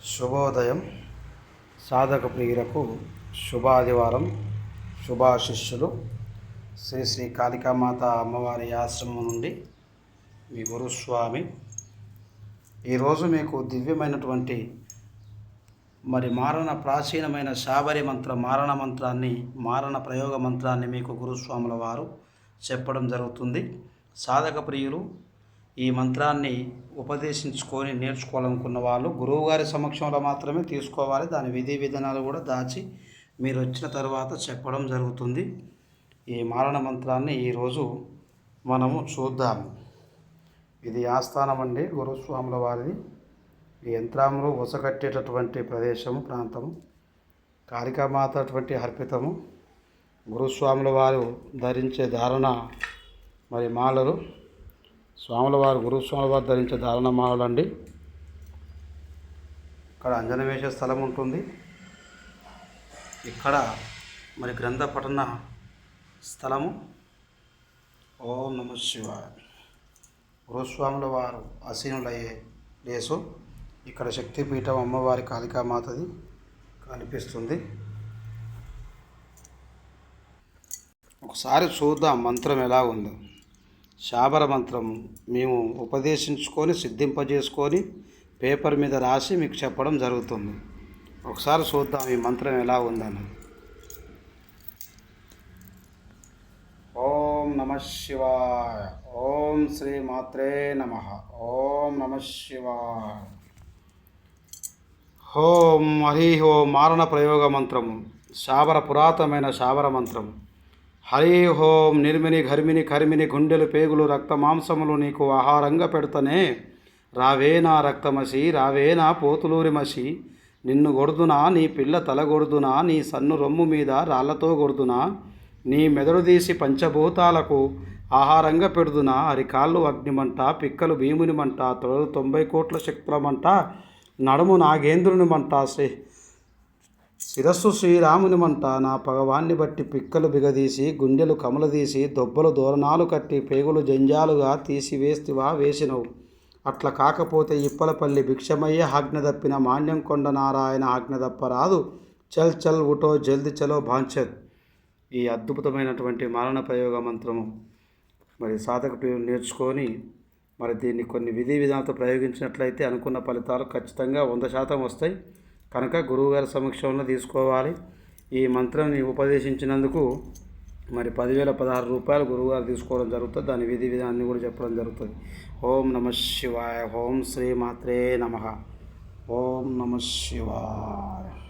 శుభోదయం. సాధక ప్రియులకు శుభాదివారం, శుభాశిష్యులు. శ్రీ శ్రీ కాళికామాత అమ్మవారి ఆశ్రమం నుండి మీ గురుస్వామి. ఈరోజు మీకు దివ్యమైనటువంటి ప్రాచీనమైన శాబరి మారణ ప్రయోగ మంత్రాన్ని మీకు గురుస్వాముల వారు చెప్పడం జరుగుతుంది. సాధక ప్రియులు ఈ మంత్రాన్ని ఉపదేశించుకొని నేర్చుకోవాలనుకున్న వాళ్ళు గురువుగారి సమక్షంలో మాత్రమే తీసుకోవాలి. దాని విధి విధానాలు కూడా దాచి మీరు వచ్చిన తర్వాత చెప్పడం జరుగుతుంది. ఈ మారణ మంత్రాన్ని ఈరోజు మనము చూద్దాము. ఇది ఆస్థానం అండి, గురుస్వాముల వారిది. ఈ యంత్రములు ఉసకట్టేటటువంటి ప్రాంతము కాళికామాత అటువంటి అర్పితము. గురుస్వాముల వారు ధరించే ధారణ మాలలు, గురుస్వాముల వారు ధరించే ధారణ మాలలు అండి. ఇక్కడ అంజనం వేసే స్థలం ఉంటుంది. ఇక్కడ గ్రంథ పఠన స్థలము. ఓం నమ శివాయ. గురుస్వాముల వారు ఆసీనులయ్యే ప్లేసు. ఇక్కడ శక్తిపీఠం అమ్మవారి కాళికామాతది కనిపిస్తుంది. ఒకసారి చూద్దాం మంత్రం ఎలా ఉందో. శాబర మంత్రం మేము ఉపదేశించుకొని సిద్ధింపజేసుకొని పేపర్ మీద రాసి మీకు చెప్పడం జరుగుతుంది. ఒకసారి చూద్దాం ఈ మంత్రం ఎలా ఉందని. ఓం నమ శివాయ. ఓం శ్రీ మాత్రే నమః. ఓం నమ శివాయ. ఓం హరి ఓం. మారణ ప్రయోగ మంత్రము. పురాతనమైన శాబర మంత్రం. హరి ఓం. నిర్మిని ఘర్మిని కరిమిని గుండెలు పేగులు రక్త మాంసములు నీకు ఆహారంగా పెడతనే. రావేనా రక్తమసి, రావేనా పోతులూరి మసి. నిన్ను గొడుదునా, నీ పిల్ల తల గొడుదునా, నీ సన్ను రొమ్ము మీద రాళ్లతో గొడుదునా. నీ మెదడు తీసి పంచభూతాలకు ఆహారంగా పెడుదునా. అరికాళ్ళు అగ్నిమంట, పిక్కలు భీముని మంట, తొడలు 90 కోట్ల శక్తులమంట, నడుము నాగేంద్రుని మంట, శిరస్సు శ్రీరాముని మంట. నా పగవాన్ని బట్టి పిక్కలు బిగదీసి, గుండెలు కమలదీసి, దొబ్బలు దోరణాలు కట్టి, పేగులు జంజాలుగా తీసివేస్తివా వేసినవు. అట్లా కాకపోతే ఇప్పలపల్లి భిక్షమయ్య ఆజ్ఞ తప్పిన మాన్యం కొండ నారాయణ ఆజ్ఞ తప్పరాదు. చల్ చల్ ఉటో జల్ది చలో భాంచత్. ఈ అద్భుతమైనటువంటి మారణ ప్రయోగ మంత్రము సాధక ప్రియులు నేర్చుకొని దీన్ని కొన్ని విధి విధానాలతో ప్రయోగించినట్లయితే అనుకున్న ఫలితాలు ఖచ్చితంగా 100% వస్తాయి. కనుక గురువుగారి సమక్షంలో తీసుకోవాలి. ఈ మంత్రాన్ని ఉపదేశించినందుకు 10,016 రూపాయలు గురువుగారు తీసుకోవడం జరుగుతుంది. దాని విధి విధానాన్ని కూడా చెప్పడం జరుగుతుంది. ఓం నమ శివాయ. ఓం శ్రీ మాత్రే నమః. ఓం నమ శివాయ.